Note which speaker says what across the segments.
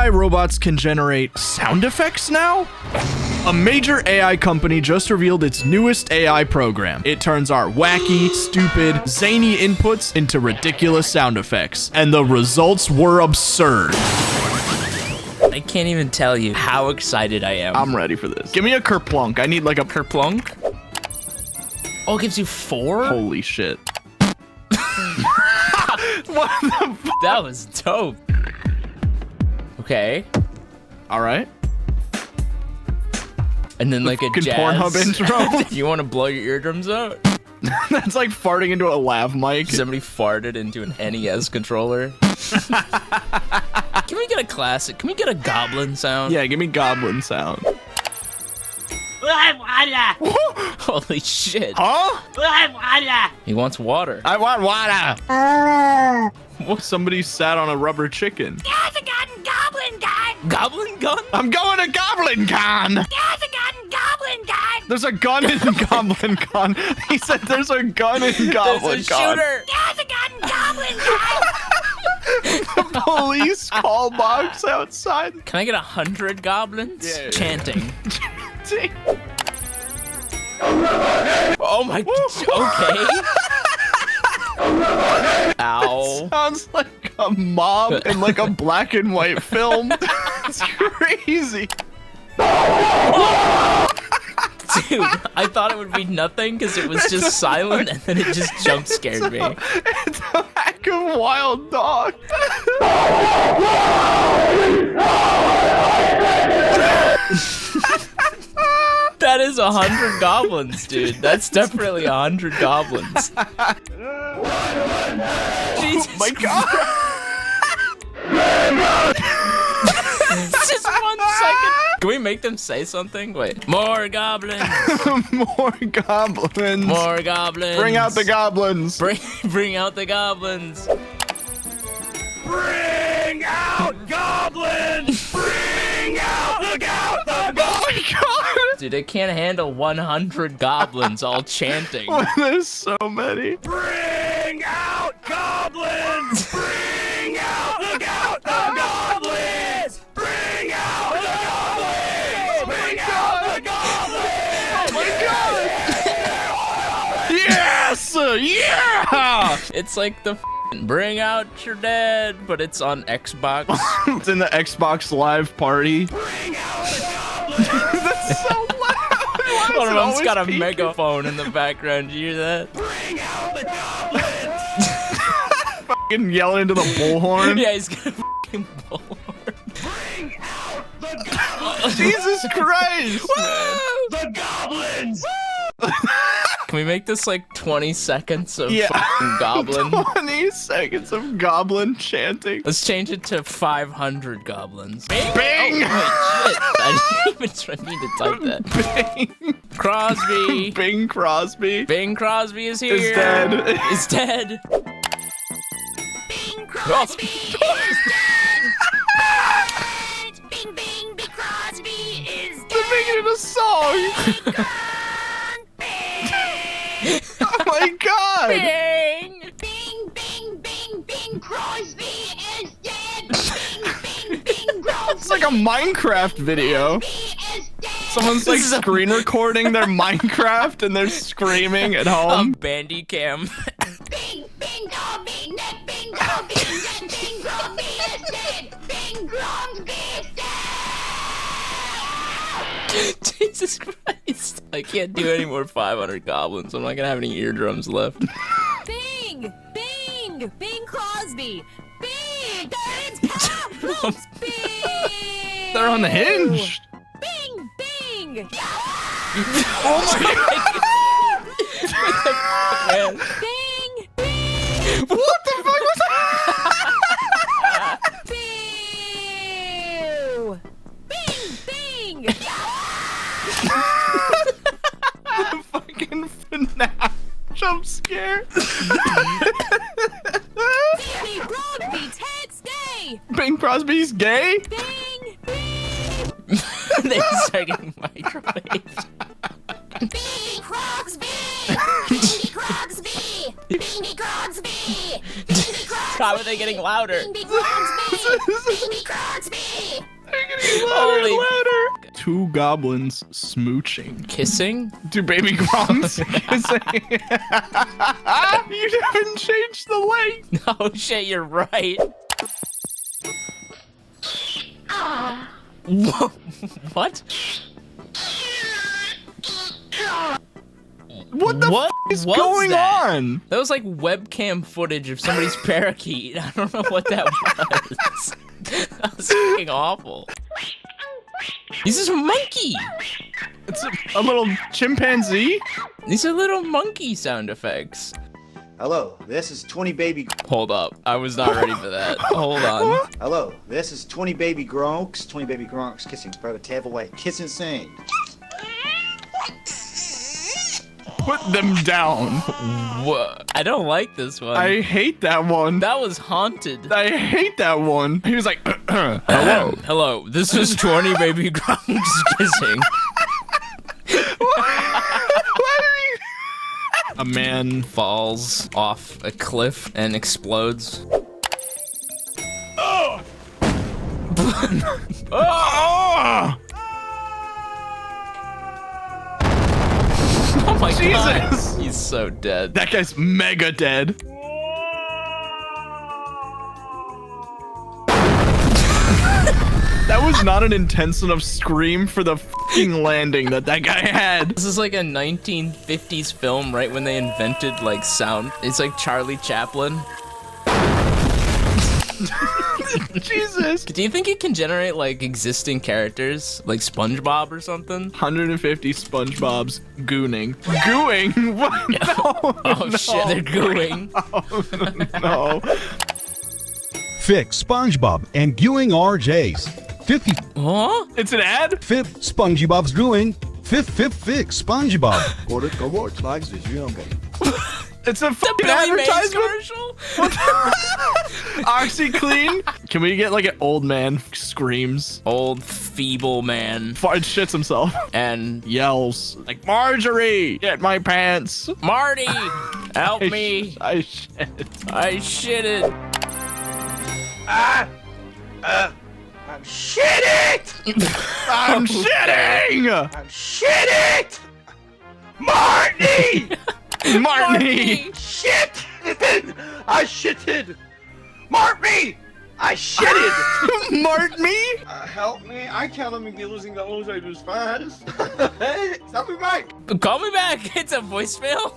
Speaker 1: AI robots can generate sound effects now? A major AI company just revealed its newest AI program. It turns our wacky, stupid, zany inputs into ridiculous sound effects, and the results were absurd.
Speaker 2: I can't even tell you how excited I am.
Speaker 1: I'm ready for this. Give me a kerplunk. I need like a
Speaker 2: Kerplunk? Oh, it gives you 4?
Speaker 1: Holy shit. What the f?
Speaker 2: That was dope. Okay.
Speaker 1: All right.
Speaker 2: And then like a
Speaker 1: Fucking
Speaker 2: jazz.
Speaker 1: Pornhub intro.
Speaker 2: You want to blow your eardrums out?
Speaker 1: That's like farting into a lav mic.
Speaker 2: Somebody farted into an NES controller. Can we get a classic? Can we get a goblin sound?
Speaker 1: Yeah, give me goblin sound.
Speaker 2: Holy shit.
Speaker 1: Huh?
Speaker 2: He wants water.
Speaker 1: I want water. Somebody sat on a rubber chicken.
Speaker 3: There's a goblin gun!
Speaker 2: Goblin gun?
Speaker 1: I'm going to Goblin Con.
Speaker 3: There's a goblin gun!
Speaker 1: There's a gun in Goblin Con. He said there's a gun in Goblin
Speaker 2: There's a
Speaker 1: Con.
Speaker 2: shooter.
Speaker 3: There's a goblin gun!
Speaker 1: The police call box outside.
Speaker 2: Can I get 100 goblins?
Speaker 1: Yeah.
Speaker 2: Chanting. Oh my. Okay. Ow.
Speaker 1: Sounds like a mob in like a black and white film. It's crazy.
Speaker 2: Dude, I thought it would be nothing because it was just silent and then it just jump scared me.
Speaker 1: It's a pack of wild dog.
Speaker 2: That is 100 goblins, dude. That's definitely 100 goblins. Jesus
Speaker 1: My God.
Speaker 2: It's just 1 second. Can we make them say something? Wait. More goblins.
Speaker 1: More goblins.
Speaker 2: More goblins.
Speaker 1: Bring out the goblins.
Speaker 2: Bring out the goblins.
Speaker 4: Bring out goblins! Bring out the goblins!
Speaker 1: Oh my God.
Speaker 2: Dude, I can't handle 100 goblins all chanting.
Speaker 1: There's so many.
Speaker 4: Bring out goblins! Bring out the goblins! Bring out the goblins! Bring out the goblins!
Speaker 1: Oh my God. Yes! Yeah!
Speaker 2: It's like the Bring Out Your Dead, but it's on Xbox.
Speaker 1: It's in the Xbox Live party.
Speaker 4: Bring out the goblins!
Speaker 1: That's so loud. Why is
Speaker 2: One of
Speaker 1: it
Speaker 2: them's
Speaker 1: always
Speaker 2: got a
Speaker 1: peaking?
Speaker 2: megaphone in the background. Did you hear that?
Speaker 4: Bring out the goblins!
Speaker 1: Fucking yelling into the bullhorn.
Speaker 2: Yeah, he's got a fucking bullhorn.
Speaker 4: Bring out the goblins!
Speaker 1: Jesus Christ.
Speaker 4: The goblins!
Speaker 2: Can we make this like 20 seconds of
Speaker 1: Yeah.
Speaker 2: fucking goblin?
Speaker 1: 20 seconds of goblin chanting.
Speaker 2: Let's change it to 500 goblins. Bing!
Speaker 1: Bing!
Speaker 2: Oh, wait, shit. I didn't even need to type that.
Speaker 1: Bing.
Speaker 2: Crosby!
Speaker 1: Bing Crosby.
Speaker 2: Bing Crosby is here!
Speaker 1: Is dead.
Speaker 2: Is dead!
Speaker 3: Bing Crosby is dead! Bing, Bing, Bing Crosby is
Speaker 1: They're
Speaker 3: dead!
Speaker 1: making it a song. Oh my God.
Speaker 2: Bing!
Speaker 3: Bing, Bing, Bing, Bing Crosby is dead! Bing, Bing, Bing Crosby
Speaker 1: It's like a Minecraft video.
Speaker 3: is dead!
Speaker 1: Someone's like screen recording their Minecraft and they're screaming at home.
Speaker 2: Bandicam.
Speaker 3: Bing, Bing Crosby, net Bing Crosby, net Bing Crosby is dead! Bing Crosby is dead!
Speaker 2: Jesus Christ. I can't do any more 500 goblins. I'm not gonna have any eardrums left.
Speaker 5: Bing! Bing! Bing Crosby! Bing! It's Crosby!
Speaker 1: They're unhinged.
Speaker 5: Bing! Bing!
Speaker 1: Oh my God.
Speaker 2: Man.
Speaker 5: Bing! Bing!
Speaker 1: What the fuck was that?
Speaker 5: Boo! Bing! Bing!
Speaker 1: The fucking FNAF jump scare.
Speaker 5: Bing Crosby! Ted, stay!
Speaker 1: Bing Crosby's gay?
Speaker 5: Bing! Bing!
Speaker 2: They start getting microwaved.
Speaker 3: Bing Crosby! Bing Crosby! Bing Crosby! Bing Crosby!
Speaker 2: How are they getting louder?
Speaker 3: Bing Crosby! Bing Crosby!
Speaker 2: really
Speaker 1: louder. Two goblins smooching.
Speaker 2: kissing?
Speaker 1: Two baby Gronks kissing. You haven't changed the length.
Speaker 2: Oh shit, you're right. Wha- What?
Speaker 1: What the
Speaker 2: What
Speaker 1: f is
Speaker 2: was
Speaker 1: going
Speaker 2: that?
Speaker 1: on?
Speaker 2: That was like webcam footage of somebody's parakeet. I don't know what that was. That was fucking awful. This is a monkey.
Speaker 1: It's a little chimpanzee.
Speaker 2: These are little monkey sound effects.
Speaker 6: Hello, this is 20 baby.
Speaker 2: Hold up. I was not ready for that. Hold on.
Speaker 6: Hello, this is 20 baby Gronks. 20 baby Gronks kissing. Private table away. Kiss and sing.
Speaker 1: Put them down.
Speaker 2: Wha- I don't like this one.
Speaker 1: I hate that one.
Speaker 2: That was haunted.
Speaker 1: I hate that one. He was like, hello.
Speaker 2: Hello. This is 20 baby Gronks kissing.
Speaker 1: A man.
Speaker 2: Falls off a cliff and explodes.
Speaker 1: Oh! Oh!
Speaker 2: Oh my god.
Speaker 1: Jesus.
Speaker 2: He's so dead.
Speaker 1: That guy's mega dead. That was not an intense enough scream for the fucking landing that guy had.
Speaker 2: This is like a 1950s film, right when they invented like sound. It's like Charlie Chaplin.
Speaker 1: Jesus.
Speaker 2: Do you think it can generate like existing characters, like SpongeBob or something?
Speaker 1: 150 SpongeBob's gooning. Gooing? What? No.
Speaker 2: Oh
Speaker 1: no.
Speaker 2: shit, they're gooing.
Speaker 1: No.
Speaker 7: Fix SpongeBob and Gooing RJs. 50
Speaker 2: Huh?
Speaker 1: It's an ad?
Speaker 7: Fif SpongeBob's Gooing. Fif Fix SpongeBob.
Speaker 1: It's a
Speaker 2: The
Speaker 1: fucking
Speaker 2: Billy Mays
Speaker 1: advertisement?
Speaker 2: commercial?
Speaker 1: OxyClean? Can we get like an old man screams?
Speaker 2: Old feeble man
Speaker 1: Fart shits himself.
Speaker 2: and
Speaker 1: Yells. Like, Marjorie, get my pants.
Speaker 2: Marty, help me.
Speaker 1: I shit.
Speaker 2: I shitted.
Speaker 4: I'm shit it!
Speaker 1: I'm shitting!
Speaker 4: I'm shit it! Marty!
Speaker 1: Marty!
Speaker 4: Shit! I shitted! Mark me! I shitted!
Speaker 1: Mark me?
Speaker 4: Help me! I can't let me be losing the hose I just fast. Hey, stop me back!
Speaker 2: Call me back. It's a voicemail.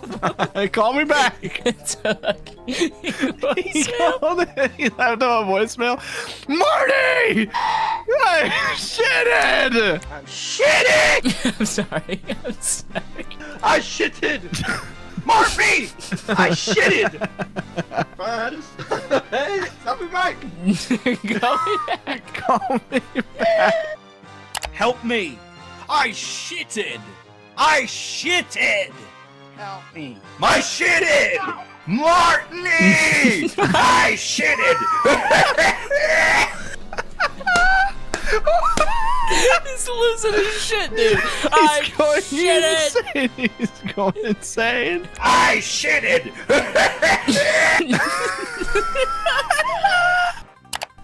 Speaker 1: Call me back.
Speaker 2: It's a
Speaker 1: He
Speaker 2: voicemail.
Speaker 1: called it. He left him a voicemail. Marty! I shitted!
Speaker 4: I'm shitting!
Speaker 2: I'm sorry. I'm sorry.
Speaker 4: I shitted! Mark me! I shitted! Fast. Hey, stop me back!
Speaker 2: Call me back.
Speaker 1: Call me back.
Speaker 4: Help me! I shitted! I shitted! Help me! My shitted! Martini! I shitted!
Speaker 2: He's losing his shit, dude. I
Speaker 1: He's going
Speaker 2: shitted.
Speaker 1: insane. He's going insane.
Speaker 4: I shitted!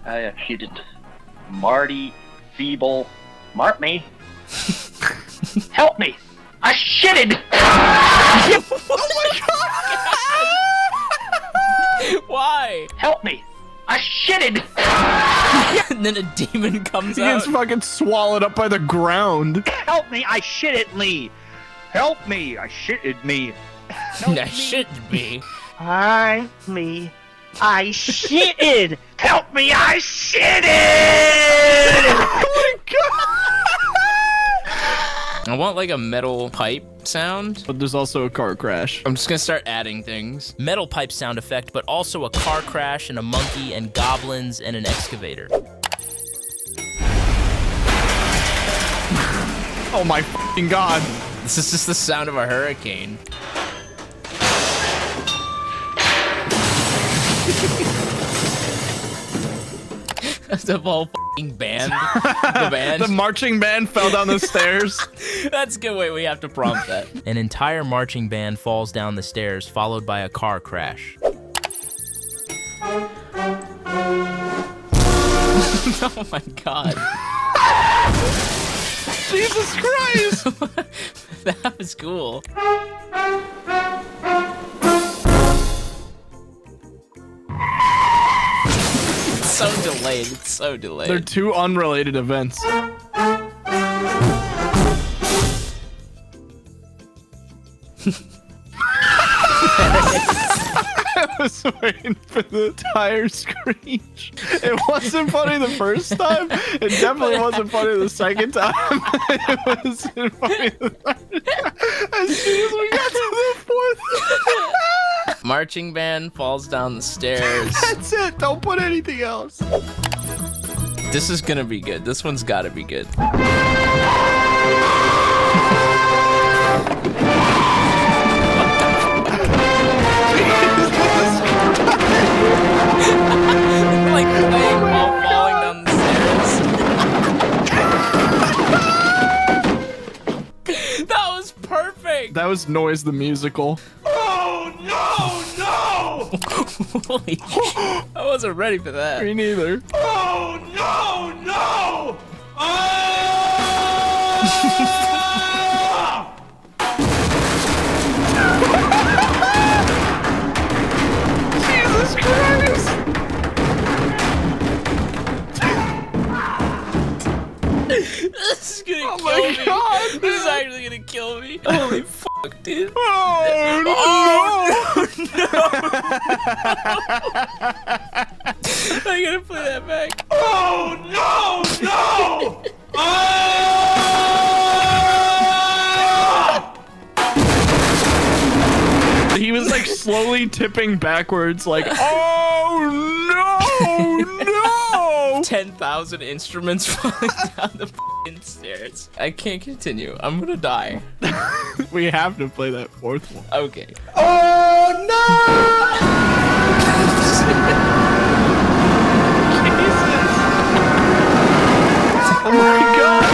Speaker 8: I have shitted. Marty, feeble, mark me. Help me! I shitted!
Speaker 2: Why?
Speaker 8: Help me! I shitted!
Speaker 2: And then a demon comes
Speaker 1: He
Speaker 2: out.
Speaker 1: gets fucking swallowed up by the ground.
Speaker 8: Help me! I shitted me! Help me! I shitted me!
Speaker 2: That should be.
Speaker 8: I shitted! Help me! I shitted!
Speaker 1: Oh my god!
Speaker 2: I want like a metal pipe sound.
Speaker 1: But there's also a car crash.
Speaker 2: I'm just gonna start adding things. Metal pipe sound effect, but also a car crash and a monkey and goblins and an excavator.
Speaker 1: Oh my fucking god.
Speaker 2: This is just the sound of a hurricane. The whole fucking band. The band.
Speaker 1: The marching band fell down the stairs.
Speaker 2: That's a good way we have to prompt that. An entire marching band falls down the stairs, followed by a car crash. Oh my god.
Speaker 1: Jesus Christ!
Speaker 2: That was cool. It's so delayed. It's so delayed.
Speaker 1: They're two unrelated events. I was waiting for the tire screech. It wasn't funny the first time. It definitely wasn't funny the second time. It wasn't funny the third time. As soon as we got to the fourth.
Speaker 2: Marching band falls down the stairs.
Speaker 1: That's it. Don't put anything else.
Speaker 2: This is gonna be good. This one's gotta be good. Like playing while falling down the stairs. That was perfect.
Speaker 1: That was Noise the Musical.
Speaker 4: Oh no, no!
Speaker 2: Holy shit. I wasn't ready for that.
Speaker 1: Me neither.
Speaker 4: Oh no, no! Ah!
Speaker 1: Jesus Christ!
Speaker 2: This is gonna
Speaker 1: Oh
Speaker 2: kill
Speaker 1: my
Speaker 2: me.
Speaker 1: God,
Speaker 2: This is actually gonna kill me. Holy fuck, dude.
Speaker 1: Oh no!
Speaker 2: I gotta play that back.
Speaker 4: Oh no, no! Ah!
Speaker 1: He was like slowly tipping backwards, like, oh no, no!
Speaker 2: 10,000 instruments falling down the fucking stairs. I can't continue. I'm gonna die.
Speaker 1: We have to play that fourth one.
Speaker 2: Okay.
Speaker 4: Oh no!
Speaker 1: Oh my God!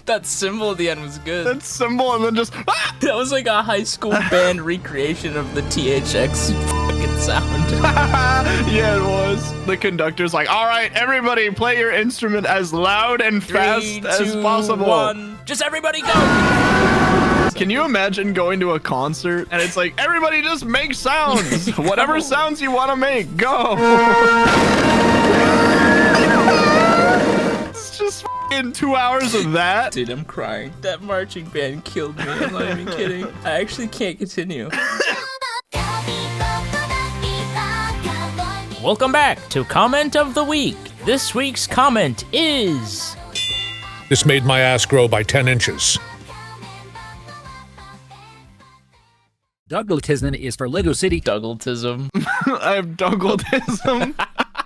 Speaker 2: That symbol at the end was good.
Speaker 1: That symbol and then just, ah!
Speaker 2: That was like a high school band recreation of the THX fucking sound.
Speaker 1: Yeah, it was. The conductor's like, all right, everybody play your instrument as loud and fast
Speaker 2: 3,
Speaker 1: as
Speaker 2: 2,
Speaker 1: possible.
Speaker 2: 1. Just everybody go!
Speaker 1: Can you imagine going to a concert and it's like, everybody just make sounds. Whatever sounds you want to make, go. It's just fucking 2 hours of that.
Speaker 2: Dude, I'm crying. That marching band killed me. I'm not even kidding. I actually can't continue. Welcome back to Comment of the Week. This week's comment is...
Speaker 9: This made my ass grow by 10 inches.
Speaker 10: Douglatism is for Lego City.
Speaker 2: Douglatism.
Speaker 1: I have Douglatism.